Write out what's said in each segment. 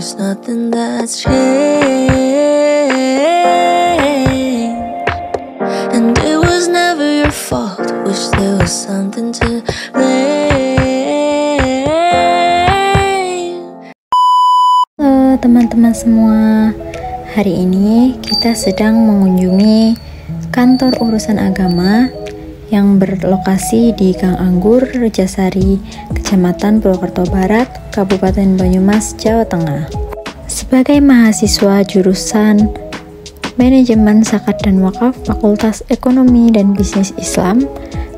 there's nothing that's changed, and it was never your fault. Wish there was something to blame. Halo teman-teman semua, hari ini kita sedang mengunjungi kantor urusan agama yang berlokasi di Gang Anggur, Rejasari, Kecamatan Purwokerto Barat, Kabupaten Banyumas, Jawa Tengah. Sebagai mahasiswa jurusan Manajemen Zakat dan Wakaf Fakultas Ekonomi dan Bisnis Islam,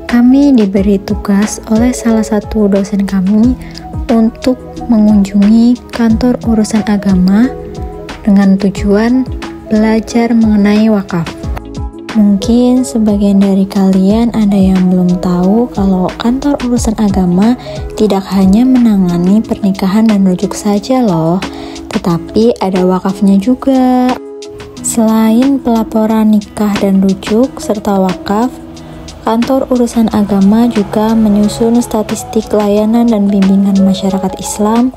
kami diberi tugas oleh salah satu dosen kami untuk mengunjungi kantor urusan agama dengan tujuan belajar mengenai wakaf. Mungkin sebagian dari kalian ada yang belum tahu kalau kantor urusan agama tidak hanya menangani pernikahan dan rujuk saja loh, tetapi ada wakafnya juga. Selain pelaporan nikah dan rujuk serta wakaf, kantor urusan agama juga menyusun statistik layanan dan bimbingan masyarakat Islam,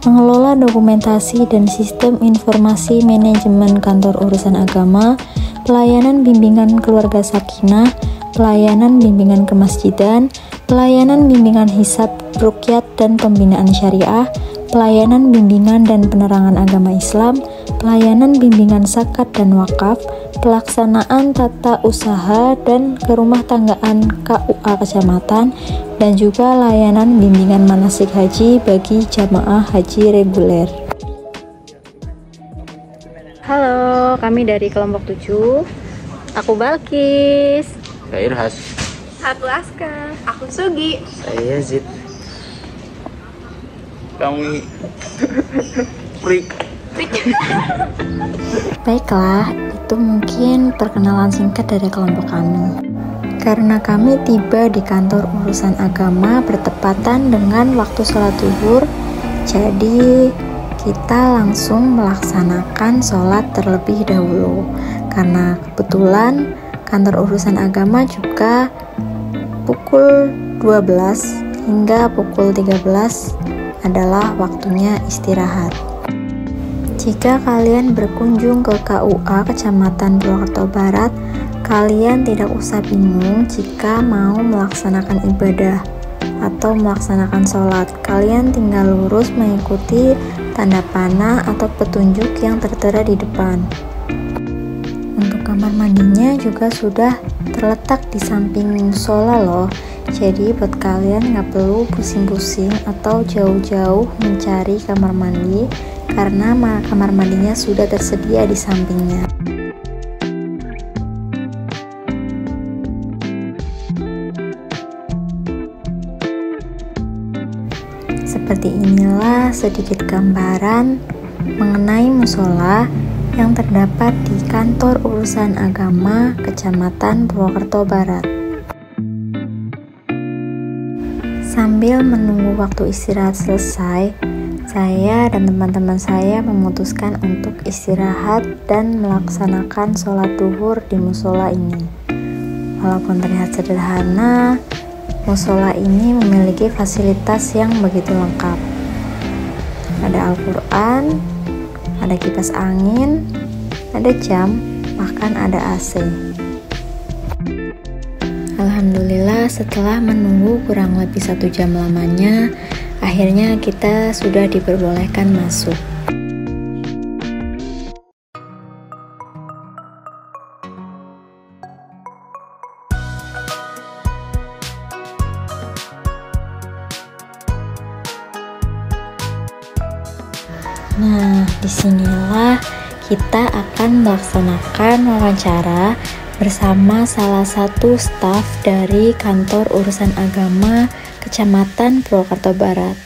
mengelola dokumentasi dan sistem informasi manajemen kantor urusan agama, pelayanan bimbingan keluarga sakinah, pelayanan bimbingan kemasjidan, pelayanan bimbingan hisab, ruqyat dan pembinaan syariah, pelayanan bimbingan dan penerangan agama Islam, pelayanan bimbingan zakat dan wakaf, pelaksanaan tata usaha dan kerumah tanggaan KUA kecamatan, dan juga layanan bimbingan manasik haji bagi jamaah haji reguler. Halo, kami dari kelompok 7. Aku Balkis. Saya Irhas. Aku Aska. Aku Sugi. Saya Yazid. Kami Prik. Baiklah, itu mungkin perkenalan singkat dari kelompok kami. Karena kami tiba di kantor urusan agama bertepatan dengan waktu sholat zuhur, jadi kita langsung melaksanakan sholat terlebih dahulu. Karena kebetulan kantor urusan agama juga pukul 12 hingga pukul 13 adalah waktunya istirahat. Jika kalian berkunjung ke KUA Kecamatan Purwokerto Barat, kalian tidak usah bingung jika mau melaksanakan ibadah atau melaksanakan sholat. Kalian tinggal lurus mengikuti tanda panah atau petunjuk yang tertera di depan. Untuk kamar mandinya juga sudah terletak di samping musola loh. Jadi buat kalian nggak perlu pusing-pusing atau jauh-jauh mencari kamar mandi, karena kamar mandinya sudah tersedia di sampingnya. Seperti inilah sedikit gambaran mengenai musola yang terdapat di kantor urusan agama Kecamatan Purwokerto Barat. Sambil menunggu waktu istirahat selesai, saya dan teman-teman saya memutuskan untuk istirahat dan melaksanakan sholat zuhur di musola ini. Walaupun terlihat sederhana, musola ini memiliki fasilitas yang begitu lengkap. Ada Al-Quran, ada kipas angin, ada jam, bahkan ada AC. Alhamdulillah, setelah menunggu kurang lebih 1 jam lamanya, akhirnya kita sudah diperbolehkan masuk. Nah, disinilah kita akan melaksanakan wawancara bersama salah satu staf dari kantor urusan agama Kecamatan Purwokerto Barat.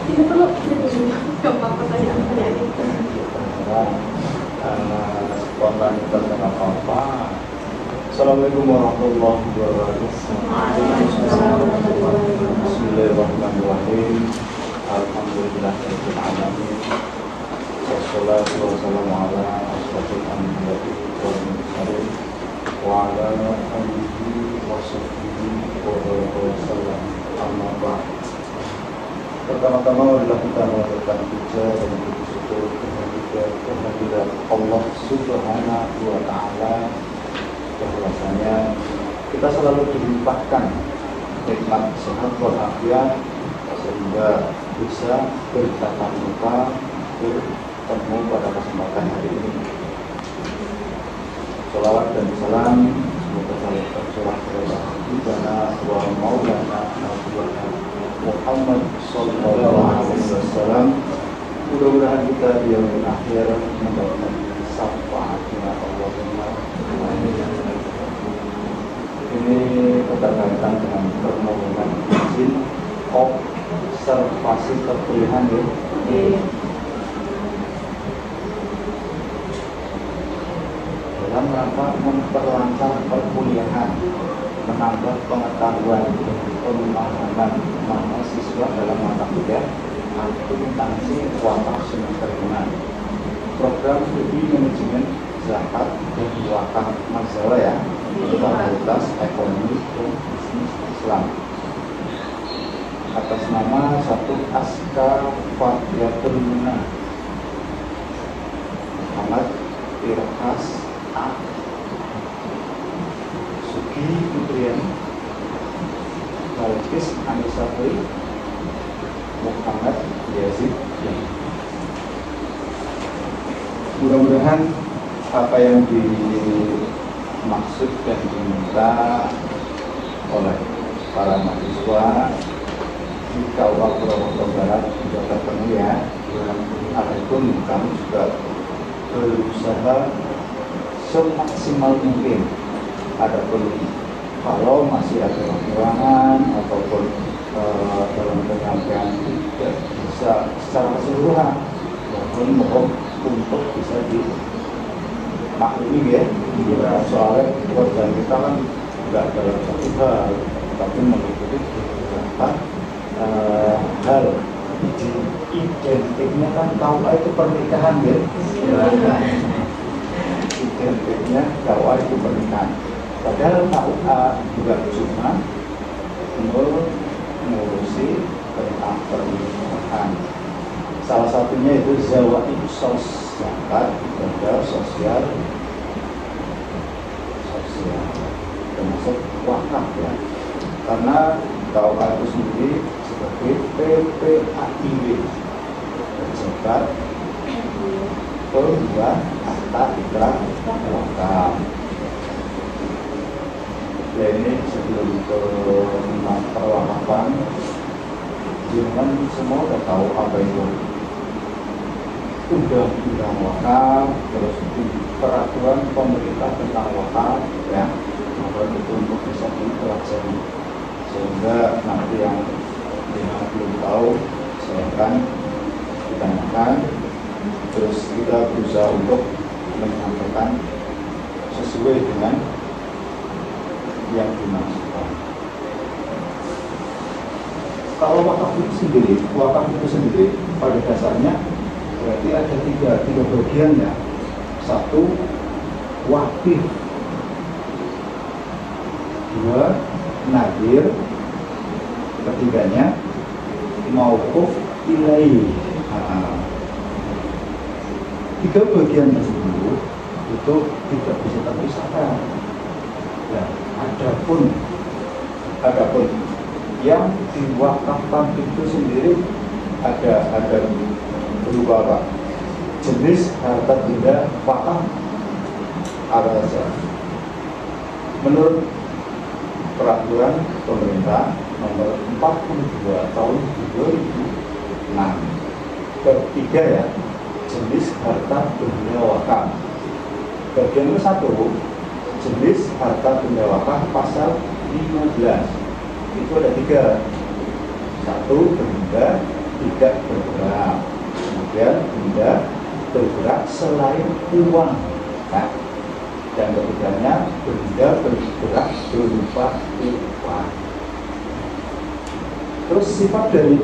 Tidak perlu gampang pertanyaan itu. Spontanitas dan apa-apa Assalamualaikum warahmatullahi wabarakatuh. Bismillahirrahmanirrahim. Alhamdulillahirabbil alamin. Wassalatu wassalamu ala asyrofil anbiya'i wal mursalin wa ala alihi wa sahbihi wa sallam. Amma ba'd. Pertama-tama marilah kita mengucapkan puja dan puji syukur kehadirat Allah Subhanahu wa taala, bahwasanya kita selalu dilimpahkan nikmat sehat walafiat sehingga bisa bertatap muka bertemu pada kesempatan hari ini. Sholawat dan salam semoga selalu tercurah kepada Ibana wa Maulana Muhammad Sallallahu Alaihi Wasallam. Mudah-mudahan kita di yaumil akhir mendapatkan syafaatnya Allahumma. Ini keterkaitan dengan permohonan izin observasi perkuliahan ya. Dalam rangka memperlancar perkuliahan, menambah pengetahuan pemahaman mahasiswa dalam mata kuliah akuntansi wakaf semester 5. Program studi manajemen zakat dan wakaf masalah ya, Fakultas Ekonomi dan Bisnis Islam, atas nama satu Aska Fadliatul Munah Muhammad Irhas A. Sugi Putrian Balkis Anisafri Muhammad Yazid. Mudah-mudahan apa yang dimaksud dan diminta oleh para mahasiswa di KUA Purwokerto Barat juga terpenuhi ya. Adapun kami juga berusaha semaksimal mungkin. Adapun kalau masih ada kekurangan ataupun dalam penyampaian tidak bisa secara keseluruhan, mohon untuk bisa dimaklumi ya. Soalnya program kita kan tidak dalam satu hal, tapi mengikuti beberapa hal. Identiknya kan KUA itu pernikahan ya. Identiknya KUA itu pernikahan. Padahal KUA juga cuma mengurusi tentang pernikahan. Salah satunya itu zawaid zakat, dan sosial, termasuk wakaf ya. Karena KUA itu sendiri sebagai PPAIW, zakat, kedua akta ikrar wakaf. Ya ini sebelum ke perwakapan, jangan semua udah tahu apa itu undang-undang wakaf, terus peraturan pemerintah tentang wakaf ya. Maka itu untuk bisa dipelajari, sehingga nanti yang belum tahu silahkan ditanyakan, terus kita berusaha untuk menyampaikan sesuai dengan yang dimaksudkan. Kalau wakaf itu sendiri pada dasarnya berarti ada tiga bagiannya. Satu, wakif. Dua, nadir. Ketiganya, mauquf ilaih. Tiga bagian tersebut itu tidak bisa terpisahkan. Ya, adapun yang diwakafkan itu sendiri ada berupa apa? Jenis harta benda wakaf apa saja. Menurut peraturan pemerintah nomor 42 tahun 2006 ketiga ya, jenis harta benda wakaf. Bagian ke satu, jenis harta benda wakaf pasal 15. Itu ada tiga. Satu, benda tidak bergerak. Kemudian benda bergerak selain uang. Nah, Dan ketiganya, benda bergerak berupa iwan. Terus sifat dari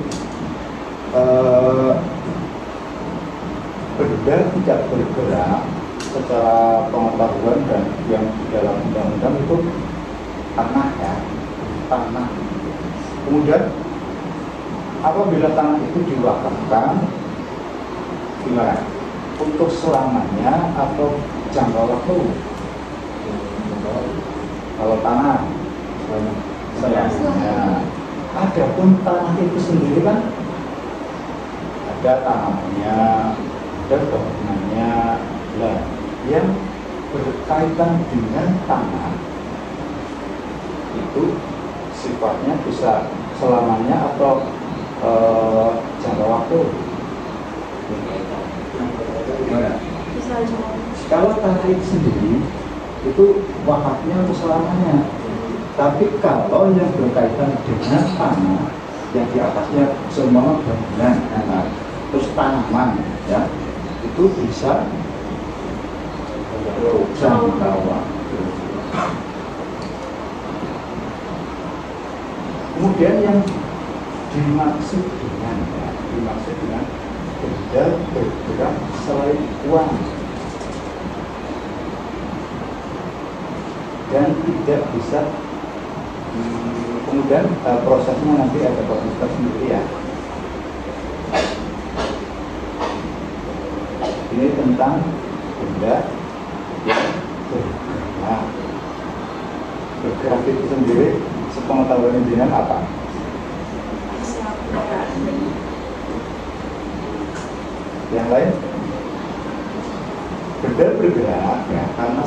benda tidak bergerak secara pengetahuan dan yang di dalam undang-undang itu tanah ya, tanah. Kemudian apabila tanah itu diwakafkan, gimana? Untuk selamanya atau jangka waktu? Kalau tanah selamanya. Adapun tanah itu sendiri kan ada tanahnya, ada bangunannya. Nah, yang berkaitan dengan tanah itu sifatnya bisa selamanya atau jangka waktu. Gimana? Kalau tanah itu sendiri itu wakafnya untuk selamanya. Tapi kalau yang berkaitan dengan tanah yang di atasnya semua bangunan, terus tanaman, ya itu bisa jangka waktu. Kemudian yang dimaksud dengan benda bergerak selain uang dan tidak bisa. Kemudian prosesnya nanti ada komputer sendiri ya. Ini tentang benda yang bergerak. Bergerak itu sendiri, sepengetahuan jenengan apa? Yang lain? Benda bergerak ya, karena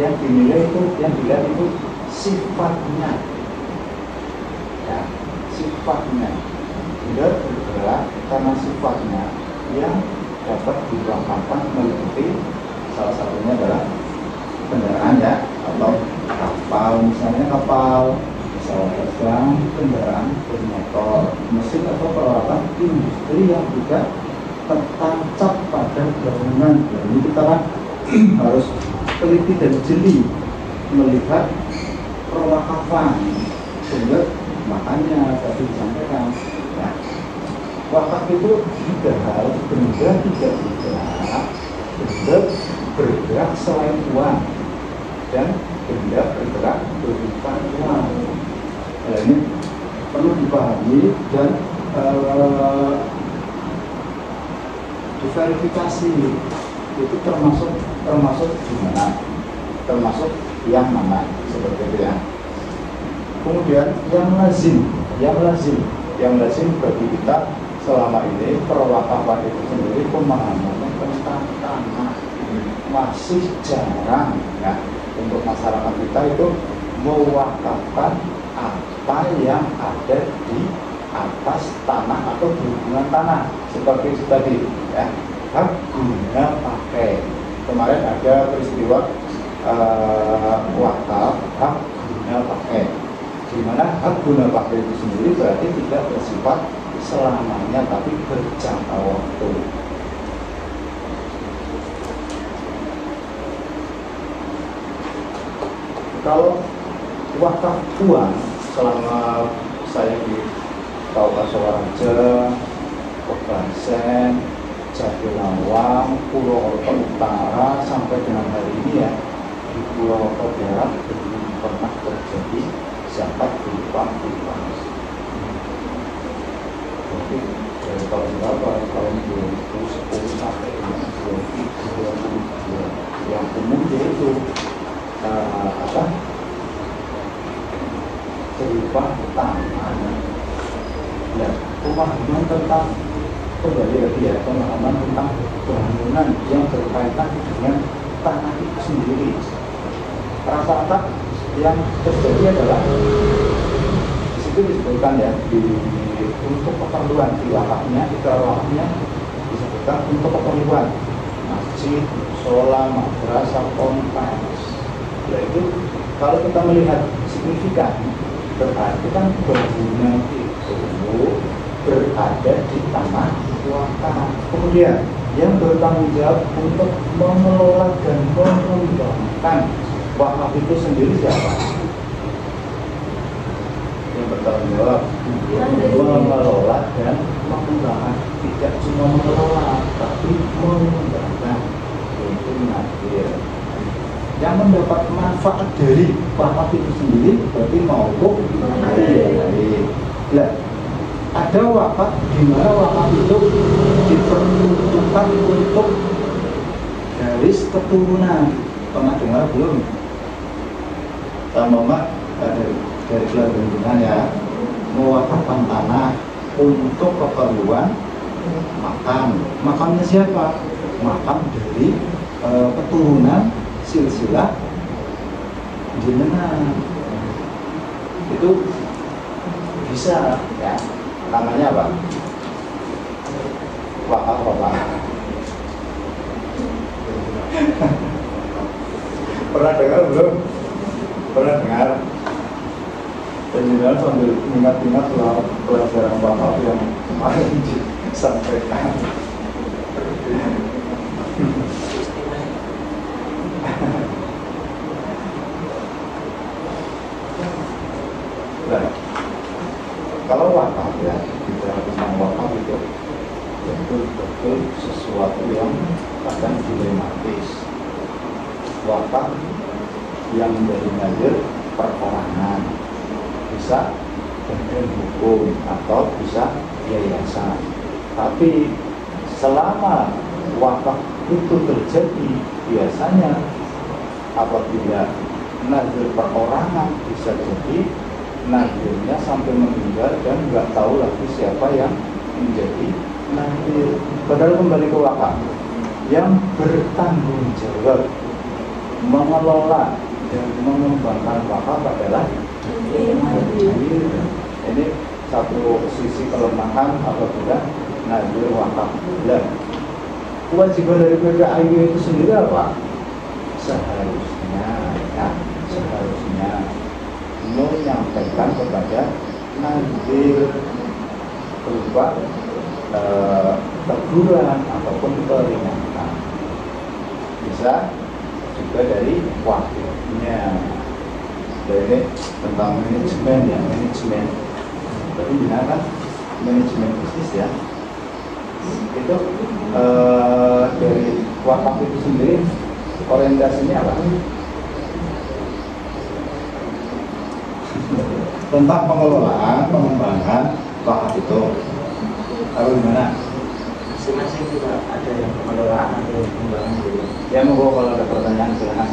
yang dinilai itu, yang dilihat itu sifatnya, ya, sifatnya. Benda bergerak karena sifatnya yang dapat diwakafkan meliputi salah satunya adalah kendaraan ya, atau kapal, misalnya kapal, pesawat terbang, kendaraan bermotor, mesin atau peralatan industri yang juga tertancap pada bangunan. Jadi kita kan harus teliti dan jeli melihat perwakafan, sehingga makanya tadi disampaikan ya, wakaf itu tiga hal: benda tidak bergerak, benda bergerak selain uang, dan benda bergerak berupa uang. Nah, ini perlu dipahami dan diverifikasi itu termasuk gimana, termasuk yang mana, seperti itu ya. Kemudian yang lazim bagi kita selama ini perwakafan itu sendiri, pemahamannya tentang tanah masih jarang ya. Untuk masyarakat kita itu mewakafkan apa yang ada di atas tanah atau berhubungan tanah, seperti tadi ya, hak guna pakai. Kemarin ada peristiwa wakaf hak guna pakai, di mana hak guna pakai itu sendiri berarti tidak bersifat selamanya tapi berjangka waktu. Kalau wakaf uang, selama saya di Kaukasawaraja, Pebansen, Jatilawang, Purwokerto Utara sampai dengan hari ini ya, di Purwokerto Barat belum pernah terjadi zakat berupa uang. Jadi dari tahun berapa? Tahun 2010 sampai dengan 2022 yang umum yaitu berupa tanah. Ya, pemahaman tentang kembali lagi ya, pemahaman tentang bangunan yang berkaitan dengan tanah itu sendiri. Rata-rata yang terjadi adalah di situ disebutkan ya, untuk keperluan di wakafnya, disebutkan untuk keperluan masjid, musola, madrasah, ponpes. Nah itu kalau kita melihat signifikan, berarti kan bangunan itu berada di tanah wakaf. Kemudian yang bertanggung jawab untuk mengelola dan mengembangkan wakaf itu sendiri siapa? Yang bertanggung jawab mengelola dan mengembangkan, tidak cuma mengelola tapi mengembangkan, yaitu nadir. Yang mendapat manfaat dari wakaf itu sendiri berarti mauquf dari. Nah, ada wakaf di mana wakaf itu diperuntukkan untuk garis keturunan. Pernah dengar belum? Sama ada dari keluarga ya, mewakafkan tanah untuk keperluan makam. Makamnya siapa? Makam dari keturunan silsilah jenengan. Itu bisa ya. Namanya apa? Wakaf. Pernah dengar belum? Pernah dengar? Penjelasan sambil ingat-ingat soal pelajaran wakaf yang kemarin disampaikan. Nah, kalau wakaf ya, bicara tentang wakaf itu betul-betul sesuatu yang kadang dilematis. Wakaf yang menjadi nadir perorangan, bisa badan hukum atau bisa yayasan. Tapi selama wakaf itu terjadi, biasanya apabila nadir perorangan bisa jadi nadirnya sampai meninggal dan nggak tahu lagi siapa yang menjadi nadir. Padahal kembali ke wakaf, yang bertanggung jawab mengelola dan mengembangkan wakaf adalah nadir. Ini satu sisi kelemahan apabila nadir wakaf. Dan kewajiban dari PPAI itu sendiri apa? Seharusnya menyampaikan kepada nadir berupa teguran ataupun peringatan. Bisa juga dari wakilnya. Jadi tentang manajemen ya, tapi gimana manajemen bisnis ya, itu dari wakaf itu sendiri orientasinya apa? Tentang pengelolaan, pengembangan wakaf itu. Lalu gimana? Masing-masing juga ada yang pengelolaan, ada yang pengembangan gitu. Ya monggo, kalau ada pertanyaan silakan.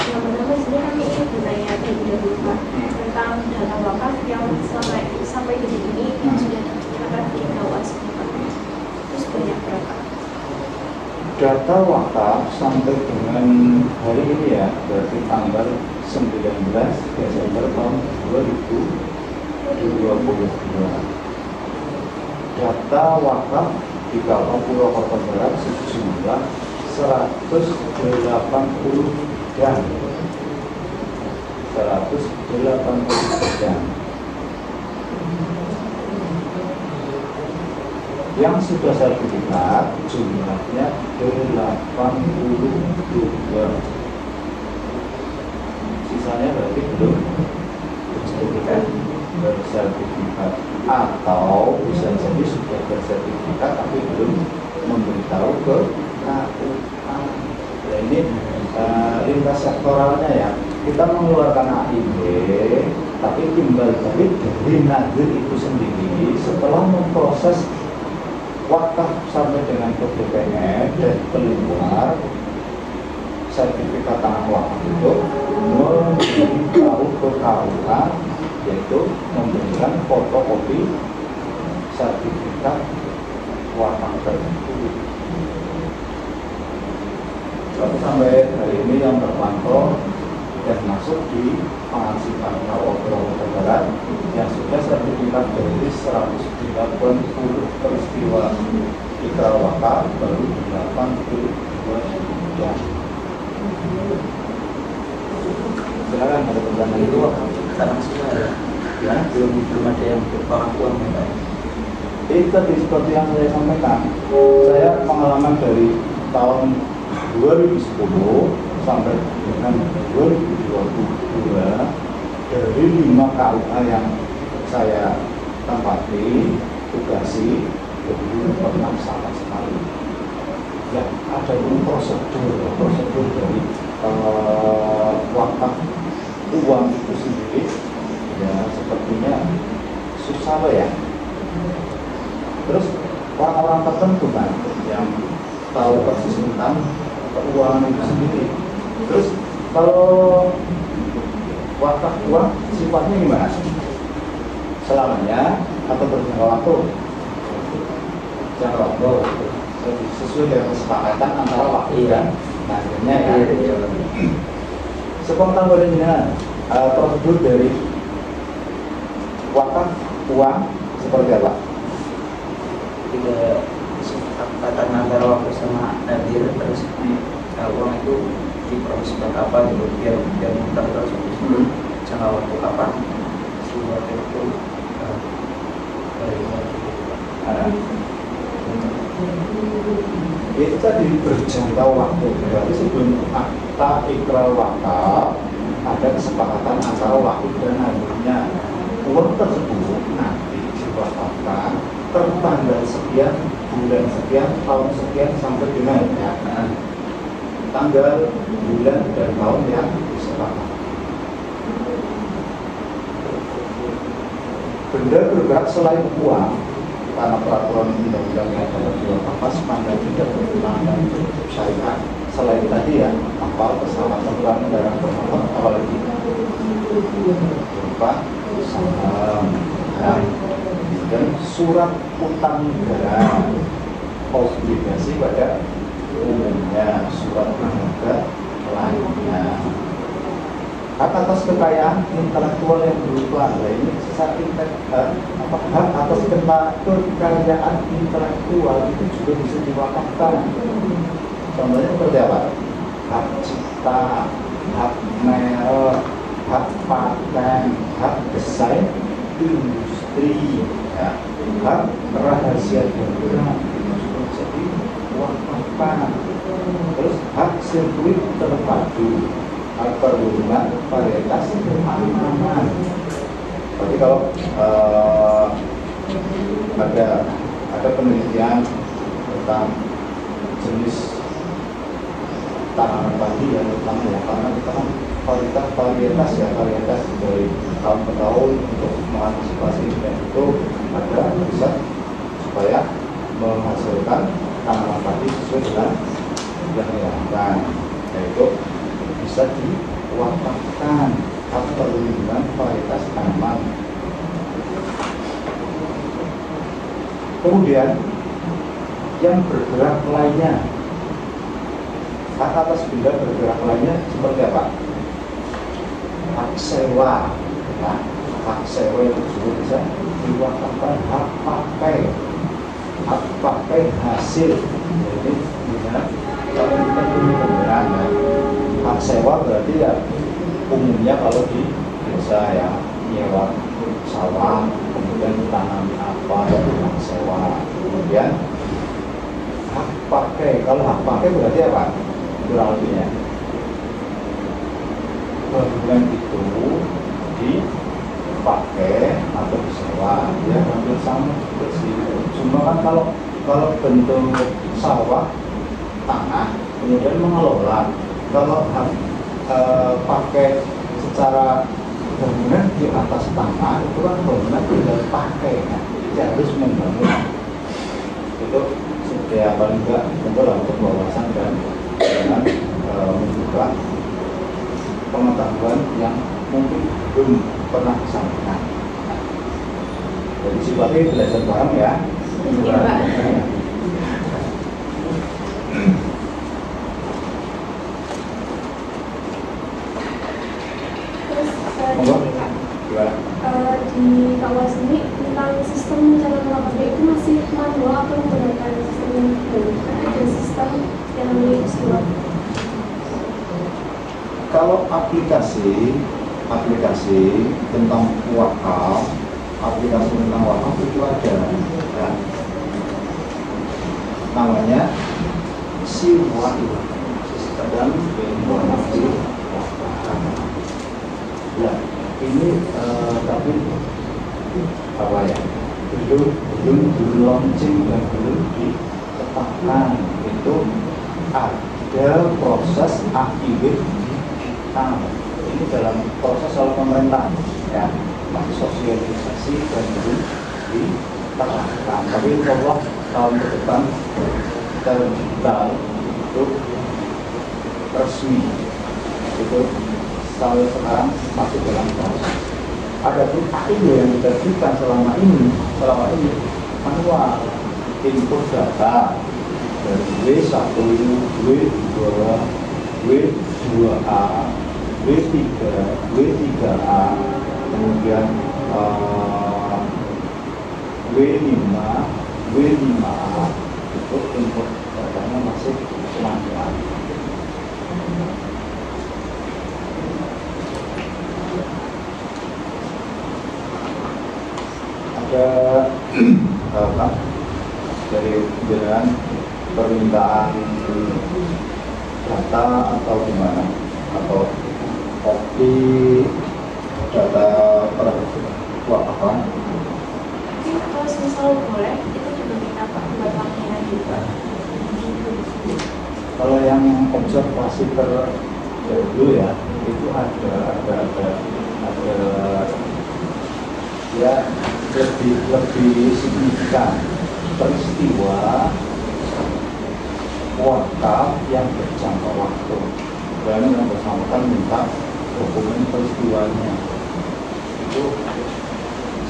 Yang pertama sebenarnya kami ingin bertanya terlebih dahulu Pak tentang dana wakaf yang sampai detik ini yang sudah tercatat di Bawaslu Pak. Itu sebanyak berapa? Data wakaf sampai dengan hari ini ya, berarti tanggal 19 Desember tahun 2022. Data wakaf di Kabupaten Purwokerto Barat sejumlah 180 dan 180 dan yang sudah sertifikat jumlahnya 82. Sisanya berarti belum bersertifikat atau bisa jadi sudah bersertifikat tapi belum memberitahu ke KUA. Nah, ini lintas sektoralnya ya. Kita mengeluarkan AIB tapi timbal balik dari nadir itu sendiri setelah memproses wakaf sampai dengan ke BPN dan keluar sertifikat tanah wakaf itu memberitahu ke KUA, yaitu memberikan fotokopi sertifikat wakaf tersebut. Lalu sampai hari ini yang terpantau dan masuk di penghasilan Purwokerto Barat yang sudah sertifikat dari 130 peristiwa ikrar wakaf baru 82 ya. Silakan ada pertanyaan itu. sekarang sudah ada ya, belum ada yang berpengakuan ya Pak. Itu tadi seperti yang saya sampaikan, saya pengalaman dari tahun 2010 sampai dengan 2022 dari 5 KUA yang saya tempati, tugasi, belum pernah sama sekali. Ya, ada prosedur dari wakaf uang itu sendiri, ya sepertinya susah ya. Terus orang-orang tertentu kan yang tahu persis tentang keuangan itu sendiri. Terus kalau wakaf uang sifatnya gimana? Selamanya atau berjangka waktu? Jangka waktu sesuai dengan kesepakatan antara waktu dan akhirnya ya. Sepengetahuan dengan prosedur dari wakaf uang seperti apa? Tidak kesepakatan antara waktu sama nadir, terus uang itu diproses buat apa gitu, biar mudah terus jangka waktu apa si waktu itu itu tadi berjangka waktu, berarti sebelum akta ikrar wakaf ada kesepakatan antara wakil dan nadirnya. Uang tersebut nanti diwakafkan tertanggal sekian, bulan sekian, tahun sekian sampai dengan ya, tanggal, bulan, dan tahun yang disepakati. Benda bergerak selain uang, karena peraturan undang-undang yang dalam diwakafkan sepanjang tidak bertentangan dengan syariat. Selain tadi ya, kapal, pesawat terbang, kendaraan bermotor, apalagi berupa saham, dan surat utang negara, obligasi pada umumnya, surat berharga lainnya. Hak atas kekayaan intelektual yang berupa ini hak atas kekayaan intelektual itu juga bisa diwakafkan. Contohnya seperti apa? Hak cipta, hak merek, hak paten, hak desain industri, ya, hak rahasia dagang itu sudah jadi wakafkan. Terus hak sirkuit terpadu, hak perhubungan, varietas, keamanan. Berarti kalau ada penelitian tentang jenis tanaman padi ya, terutama ya, karena kita kan varietas dari tahun ke tahun untuk mengantisipasi dan itu ada bisa supaya menghasilkan tanaman padi sesuai dengan yang diharapkan, yaitu bisa diwakafkan atau perlindungan varietas tanaman. Kemudian yang bergerak lainnya, hak atas benda bergerak lainnya seperti apa? Hak sewa, nah, hak sewa itu juga bisa diwakafkan. Hak pakai hasil, jadi misalnya kalau kita punya kendaraan ya, hak sewa berarti ya umumnya kalau di desa ya nyewa sawah, kemudian tanami apa ya hak sewa. Kemudian hak pakai, kalau hak pakai berarti apa? Kurang lebihnya bangunan itu dipakai atau disewa, ya hampir sama seperti itu. Cuma kan kalau bentuk sawah tanah kemudian mengelola, kalau pakai secara bangunan di atas tanah itu kan bangunan tinggal pakai, kan tidak harus membangun. Itu sudah paling enggak tentu lah untuk wawasan dan dengan membuka pengetahuan yang mungkin belum pernah disampaikan. Jadi sifatnya belajar bareng ya. Di kawasan ini tentang sistem pencatatan wakafnya itu masih manual atau menggunakan sistem yang baru? Ada sistem yang namanya Iswap. Kalau aplikasi aplikasi tentang wakaf, aplikasi tentang wakaf itu ada ya. Namanya Siwai, Sistem Informasi Wakaf. Ya, ini tapi apa ya? Belum launching dan belum ditetapkan. Itu ada proses aktif. Nah, ini dalam proses oleh pemerintah ya, masih sosialisasi dan belum diterapkan. Tapi insyaallah tahun ke depan digital itu resmi. Itu sampai sekarang masih dalam proses. Ada pun yang diterbitkan selama ini manual input data dari W1, W2, W2A, W3, W3A, kemudian W5, W5A, itu input datanya masih manual. Ada Pak dari jalan permintaan data atau gimana, atau kopi data perwakafan. Tapi kalau misal boleh, itu juga minta Pak buat wakilnya juga. Kalau yang observasi terdahulu ya, itu ada ya lebih signifikan peristiwa wakaf yang berjangka waktu, dan yang bersangkutan minta dokumen peristiwanya. Itu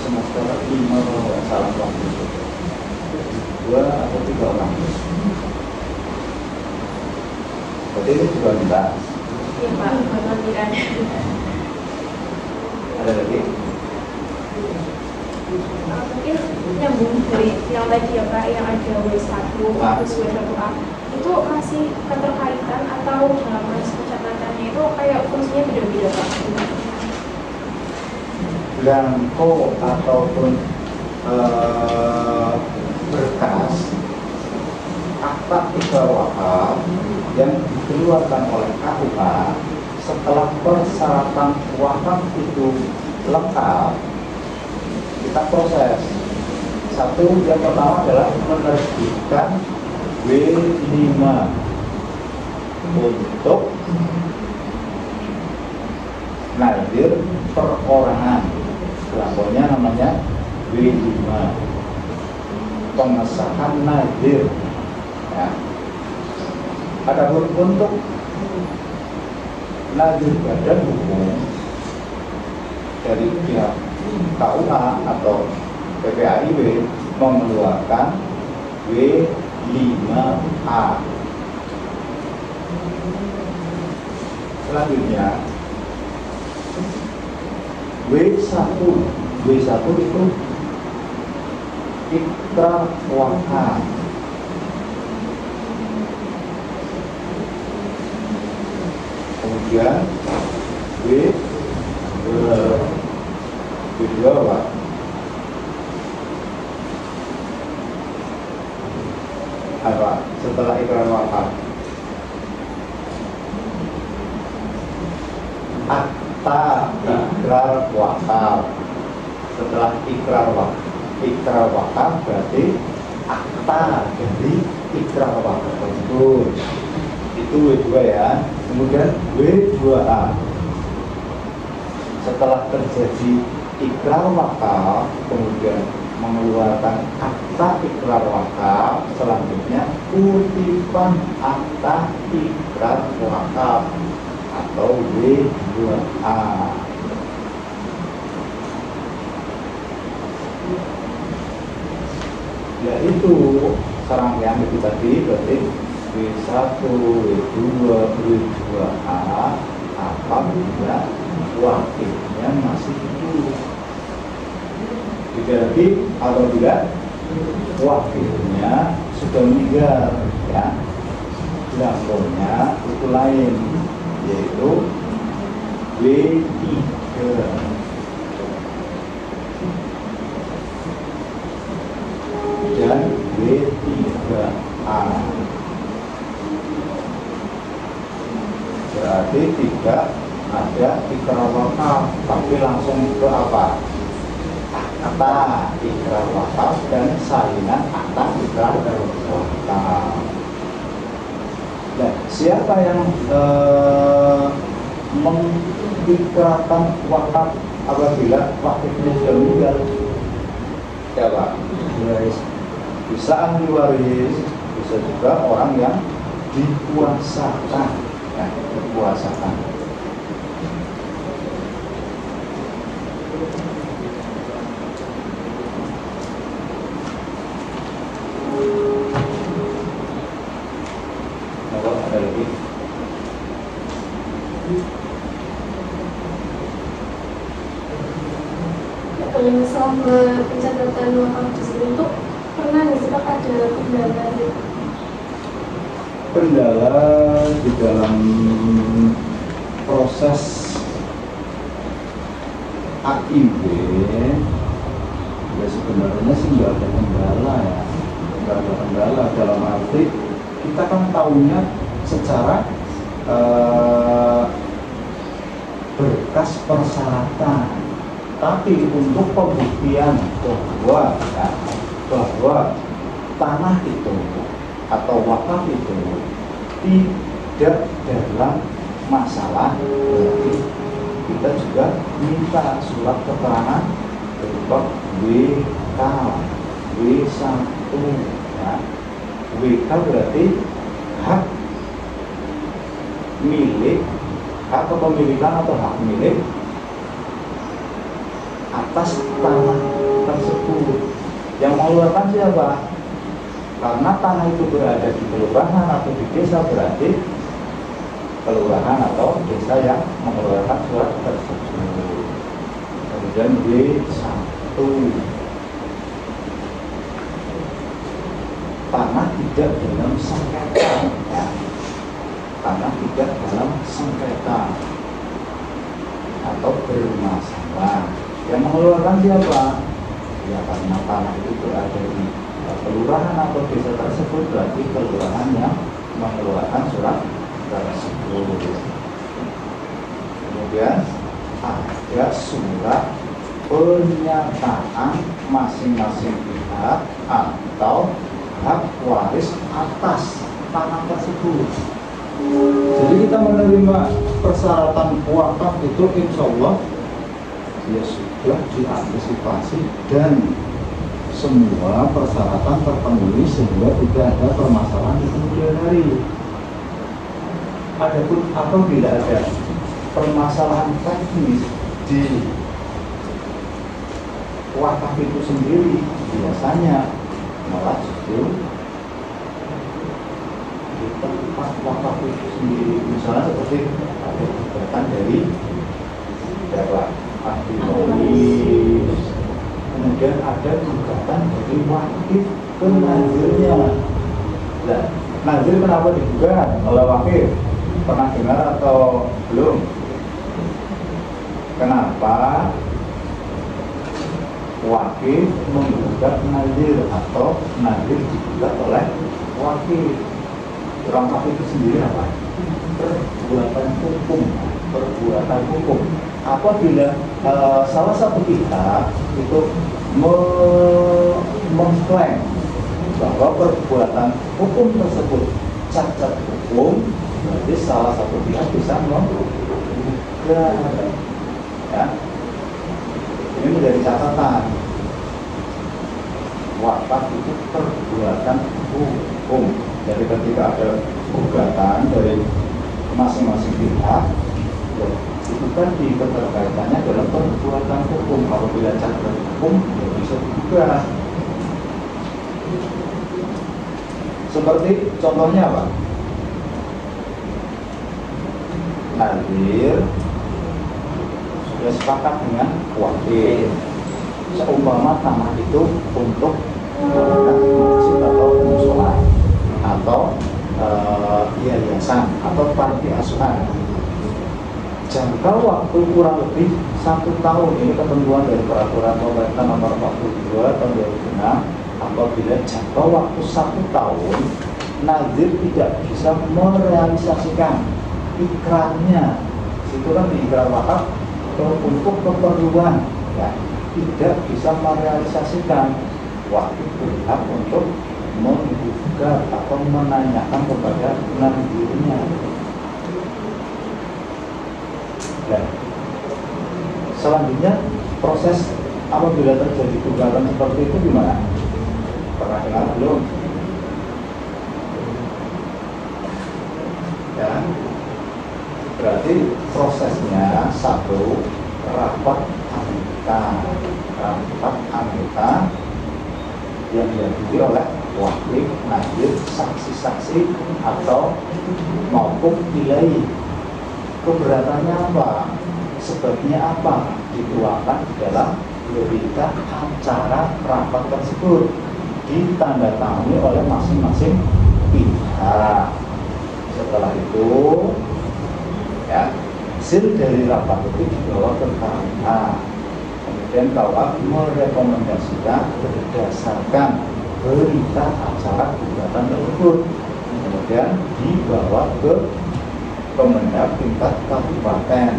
semester 5 kalau nggak salah waktu itu, 2 atau 3 orang. Berarti itu juga minta. Iya Pak, bakal tidak Ada lagi? mungkin nyambung dari yang tadi ya Pak, yang ada W1 terus W1A itu masih keterkaitan atau dalam proses pencatatannya itu kayak fungsinya beda-beda Pak? Belangko ataupun berkas akta ikrar wakaf yang dikeluarkan oleh KUH setelah persyaratan wakaf itu lengkap, kita proses. Satu, yang pertama adalah menerbitkan W5 untuk nadir perorangan. Lapornya namanya W5, pengesahan nadir ya. Adapun untuk nadir badan hukum dari pihak KUH atau PPAIW mengeluarkan W5A. Selanjutnya W1 itu ikrar wakaf. Kemudian W2 apa? Apa? Setelah ikrar wakaf, akta ikrar wakaf. Setelah ikrar wakaf berarti akta dari ikrar wakaf tersebut. Itu W2 ya. Kemudian W2A, setelah terjadi ikrar wakaf kemudian mengeluarkan akta ikrar wakaf, selanjutnya kutipan akta ikrar wakaf atau W2A. Yaitu serangkaian itu tadi, berarti W1, W2, W2A apabila wakilnya masih hidup. Tidak lagi apabila wakilnya sudah meninggal ya. Belangkonya itu lain, yaitu W3 dan W3A. Berarti tidak ada ikrar wakaf, tapi langsung ke apa? Akta ikrar wakaf dan salinan akta ikrar wakaf. Nah, siapa yang mengikrarkan wakaf apabila wakifnya sudah meninggal? Siapa? Waris. Bisa ahli waris, bisa juga orang yang dikuasakan, ya, dikuasakan. Kalau ada lagi? Selama pencatatan wakaf tersebut itu pernah nggak sih Pak ada kendala gitu? Kendala di dalam proses AIB ya sebenarnya sih nggak ada kendala ya, nggak ada kendala dalam arti kita kan tahunya secara berkas persyaratan, tapi untuk pembuktian bahwa tanah itu atau wakaf itu tidak dalam masalah, berarti kita juga minta surat keterangan berupa WK, W1 ya. WK berarti hak milik, hak kepemilikan atau hak milik atas tanah tersebut. Yang mengeluarkan siapa? Karena tanah itu berada di kelurahan atau di desa, berarti kelurahan atau desa yang mengeluarkan surat tersebut. Kemudian B1, tanah tidak dalam sengketa ya. Tanah tidak dalam sengketa atau bermasalah. Yang mengeluarkan siapa? Ya karena tanah itu berada di kelurahan atau desa tersebut, berarti kelurahan yang mengeluarkan surat tersebut. Kemudian ada surat pernyataan masing-masing pihak atau hak waris atas tanah tersebut. Jadi kita menerima persyaratan wakaf itu insya Allah ya sudah diantisipasi dan semua persyaratan terpenuhi sehingga tidak ada permasalahan di kemudian hari. Adapun apabila ada permasalahan teknis di wakaf itu sendiri, biasanya malah justru di tempat wakaf itu sendiri, misalnya seperti ada gugatan dari ahli waris, kemudian ada gugatan dari wakif ke nazirnya. Nah, nazir kenapa digugat oleh wakif? Pernah dengar atau belum? Kenapa wakif menggugat nazir atau nazir digugat oleh wakif? Orang wakif itu sendiri apa? Perbuatan hukum. Perbuatan hukum. Apabila salah satu pihak itu mengklaim bahwa perbuatan hukum tersebut cacat hukum, berarti salah satu pihak bisa menggugat. Ya, ini menjadi catatan. Wakaf itu perbuatan hukum. Jadi ketika ada gugatan dari masing-masing pihak, itu kan keterkaitannya dalam perbuatan hukum. Apabila cacat hukum, ya bisa digugat. Seperti contohnya apa? Nazir sudah sepakat dengan wakil, seumpama tanah itu untuk masjid atau musola atau yayasan atau panti asuhan. jangka waktu kurang lebih 1 tahun. Ini ketentuan dari peraturan pemerintah nomor 42 tahun 2006. Apabila jangka waktu 1 tahun nazir tidak bisa merealisasikan ikrarnya, itu kan di ikrar wakaf untuk keperluan, ya, tidak bisa merealisasikan, waktu berhak untuk menggugat atau menanyakan kepada nazirnya. Dan selanjutnya proses apabila terjadi gugatan seperti itu gimana? Pernah dengar belum? Ya, berarti prosesnya 1, rapat anggota yang dihadiri oleh wakil, nazir, saksi-saksi atau maupun nilai. Keberatannya apa? Sebabnya apa? Dituangkan di dalam berita acara rapat tersebut, ditandatangani oleh masing-masing pihak. Setelah itu, ya, hasil dari rapat itu dibawa ke KUA. Kemudian KUA merekomendasikan berdasarkan berita acara gugatan tersebut. Kemudian dibawa ke Kemendak tingkat kabupaten.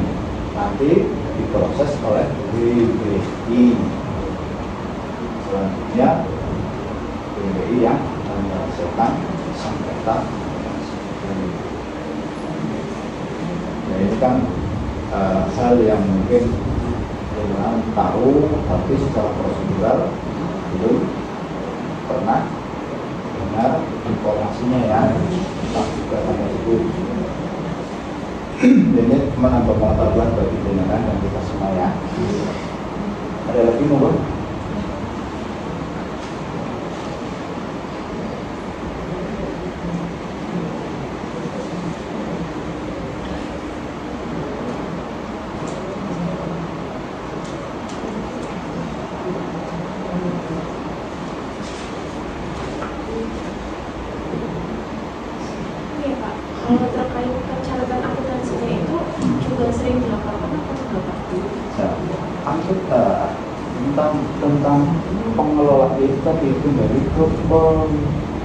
Nanti diproses oleh BBI. Selanjutnya BBI yang menghasilkan sengketa. Nah, ini kan hal yang mungkin belum tahu, tapi secara prosedural belum pernah dengar informasinya ya tentang gugatan tersebut. Ini menambah pengetahuan bagi jenengan dan kita semua ya. Ada lagi monggo? Iya Pak, kalau terkait persyaratan akuntansinya itu juga sering dilaporkan apa enggak Pak? Tentang pengelolaan itu tadi itu dari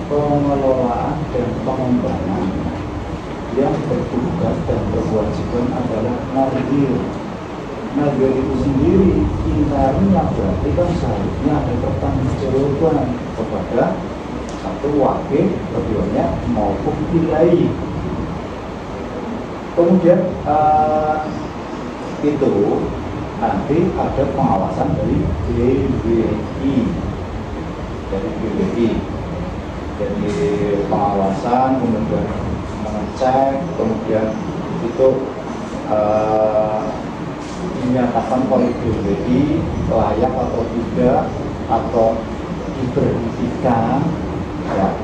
pengelolaan dan pengembangan yang bertugas dan berkewajiban adalah nazir. Nazir itu sendiri intinya berarti kan seharusnya ada pertanggungjawaban kepada satu wakil, keduanya maupun nilai. Kemudian itu nanti ada pengawasan dari BBI, jadi pengawasan, kemudian mengecek, kemudian itu dinyatakan oleh BBI layak atau tidak, atau diberhentikan, ya,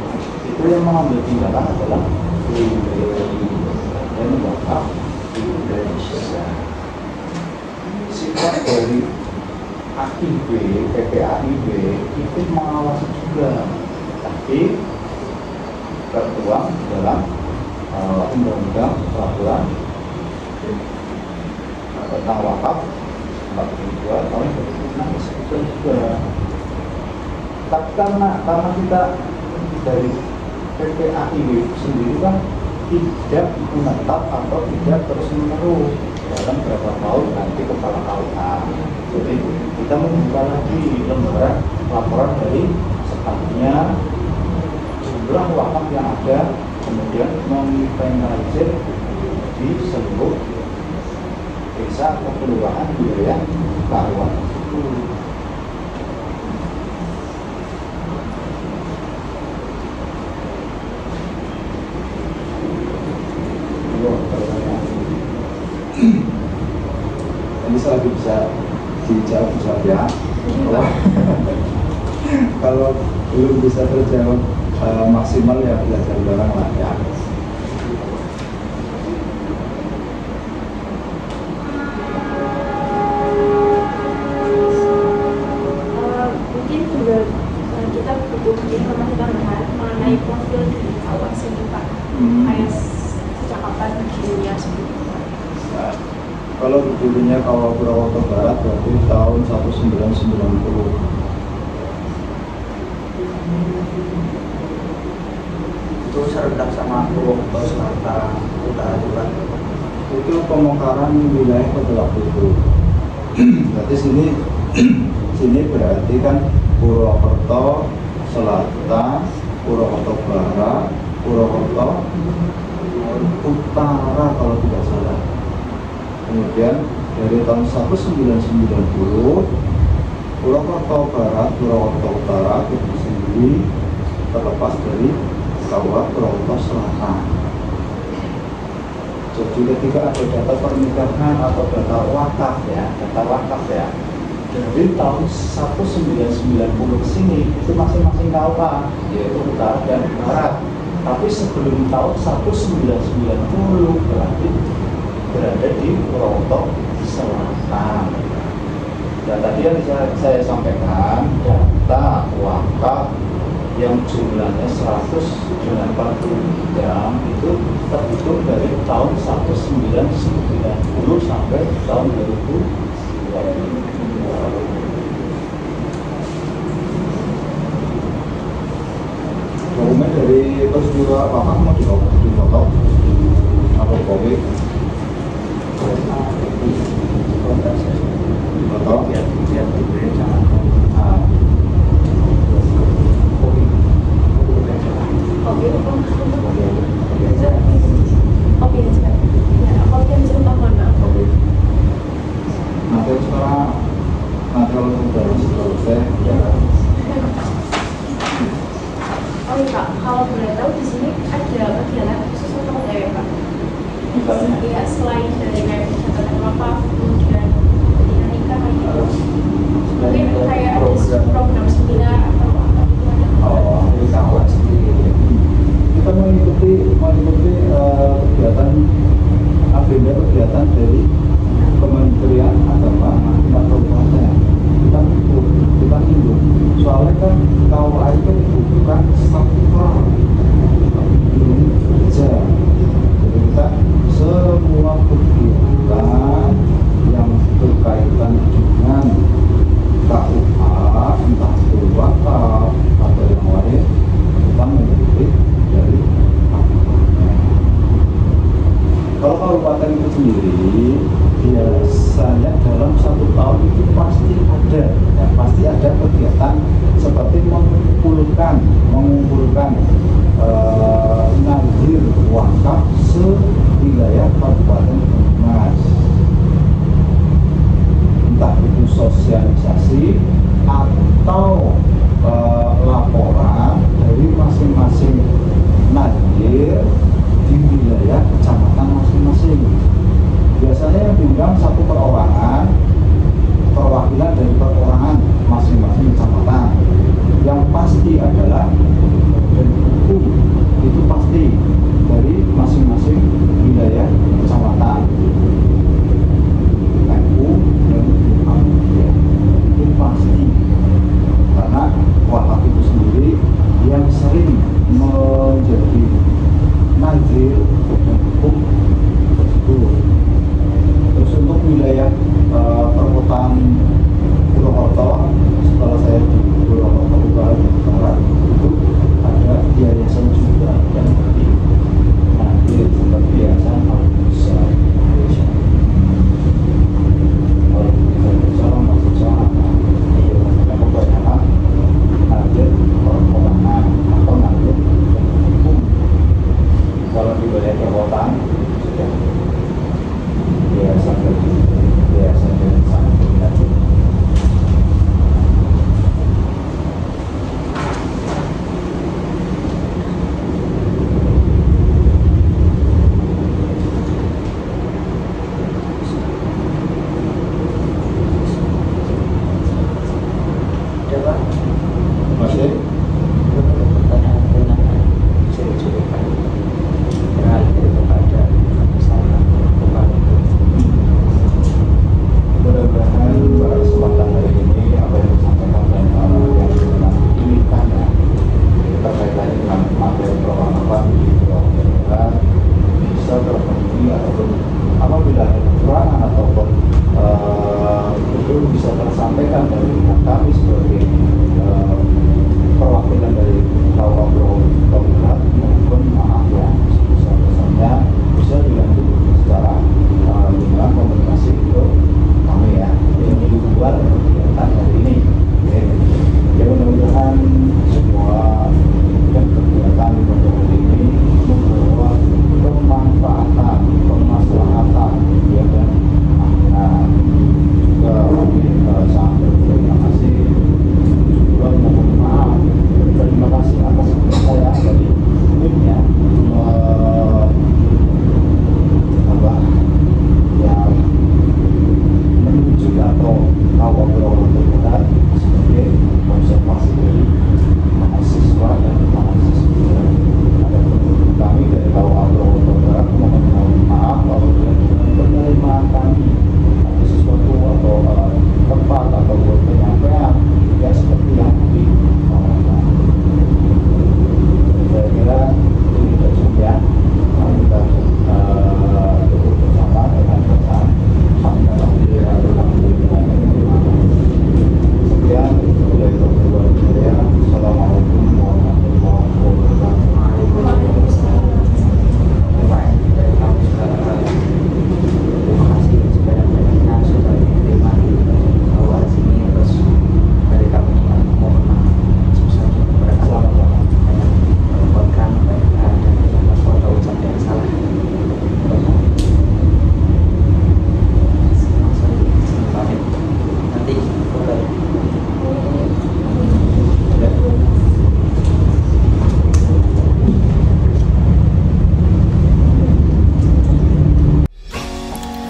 itu yang mengambil tindakan adalah BBI dan wakaf Indonesia. Sifat dari AIB, PPAIB itu mengawasi juga, tapi tertuang dalam undang-undang peraturan tentang wakaf 42 tahun 2006 itu juga. Tapi karena kita dari PPAIB sendiri kan tidak menetap atau tidak terus menerus dalam beberapa tahun nanti kepala KUA. Jadi kita membuka lagi lembaran laporan dari stafnya, jumlah wakaf yang ada, kemudian menginventarisir di seluruh desa atau kelurahan wilayah KUA tersebut. Ini selagi bisa dijawab saja. Kalau belum bisa terjawab maksimal ya belajar bareng lah ya. Mungkin juga kita butuh informasi tambahan mengenai profil di awas ini Pak, kayak sejak kapan dirinya seperti itu Pak. Kalau berdirinya Kawah Purwokerto Barat berarti tahun 1990. Itu serentak sama Purwokerto Selatan, Utara juga. Itu pemekaran wilayah pada waktu itu. Berarti sini berarti kan Purwokerto Selatan, Purwokerto Barat, Purwokerto Utara kalau tidak salah. Kemudian dari tahun 1990 Purwokerto Barat, Purwokerto Utara itu sendiri terlepas dari Kawah Purwokerto Selatan. Jadi ketika ada data pernikahan atau data wakaf ya, dari tahun 1990 ke sini itu masing-masing kawah yaitu utara dan barat. Tapi sebelum tahun 1990 berarti berada di Purwokerto Selatan. Dan tadi yang saya sampaikan data wakaf yang jumlahnya 183 itu terhitung dari tahun 1990 sampai tahun 2020. Dokumen dari peristiwa wakaf mau dipoto atau kopi foto Biar diberi jangan. Kopi aja. Ya, kopi aja mana? Nanti sekarang kalau sudah selesai ya. Oh iya Pak, kalau boleh tahu di sini ada kegiatan khusus untuk apa ya Pak? Misalnya? Ya, selain dari kayak catatan wakaf, kemudian ketika nikah gitu. Mungkin kayak ada program seminar atau apa gitu ada. Oh, ini kawan sendiri. Kita mengikuti kegiatan agenda kegiatan dari Kementerian Agama dan Kabupaten. Kita hidup. Soalnya kan kawah itu bukan sakral, ini kerja. Jadi kita semua kegiatan yang berkaitan dengan KUA, entah itu wakaf atau yang lain, kita mengikuti dari kabupaten. Kalau kabupaten itu sendiri biasanya dalam 1 tahun itu pasti ada kegiatan seperti mengumpulkan nazir wakaf se-wilayah Kabupaten Banyumas. Entah itu sosialisasi atau laporan dari masing-masing nazir di wilayah kecamatan masing-masing. Biasanya yang diundang satu perorangan, perwakilan dari perorangan masing-masing kecamatan. Yang pasti adalah dari buku itu pasti dari masing-masing wilayah kecamatan. NU dan ya, itu pasti karena wakaf itu sendiri yang sering menjadi nazir dan hukum tersebut. Terus untuk wilayah perkotaan Purwokerto, setelah saya di Purwokerto Barat itu ada yayasan juga yang berdiri nazir seperti yayasan Al-Besar Indonesia. Kalau kita bicara maksudnya yang kebanyakan nazir perkotaan atau nazir hukum. Kalau di wilayah perkotaan sudah yayasan dan sangat berminat. Masih? Pertanyaan saya curikan terakhir kepada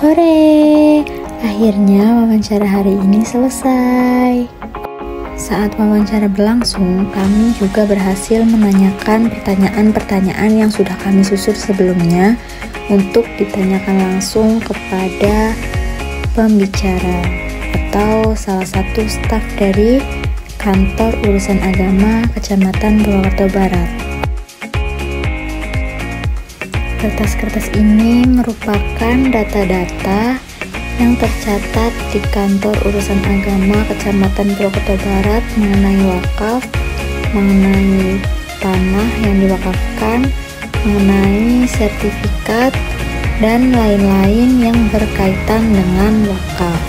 Hore, akhirnya wawancara hari ini selesai. Saat wawancara berlangsung, kami juga berhasil menanyakan pertanyaan-pertanyaan yang sudah kami susun sebelumnya untuk ditanyakan langsung kepada pembicara atau salah satu staf dari Kantor Urusan Agama Kecamatan Purwokerto Barat. Kertas-kertas ini merupakan data-data yang tercatat di Kantor Urusan Agama Kecamatan Purwokerto Barat mengenai wakaf, mengenai tanah yang diwakafkan, mengenai sertifikat, dan lain-lain yang berkaitan dengan wakaf.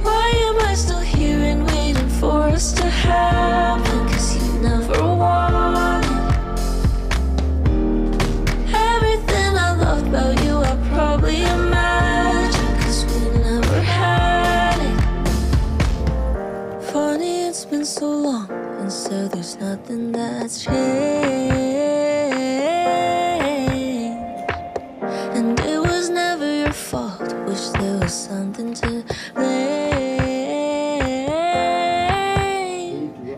Why am I still here and waiting for us to happen? 'Cause you never want it. Everything I loved about you I probably imagined, 'cause we never had it. Funny, it's been so long, and so there's nothing that's changed. And it was never your fault. Wish there was something to blame.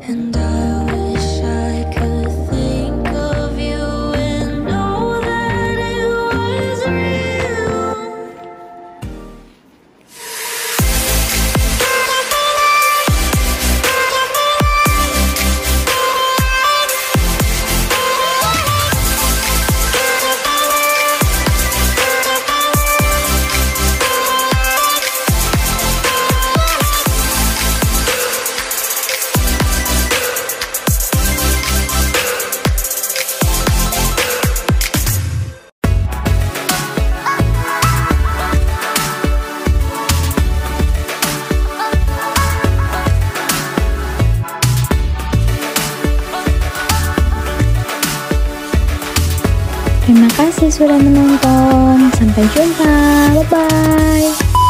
And I wish I could think of you and know that it was real. Terima kasih sudah menonton. Sampai jumpa. Bye-bye.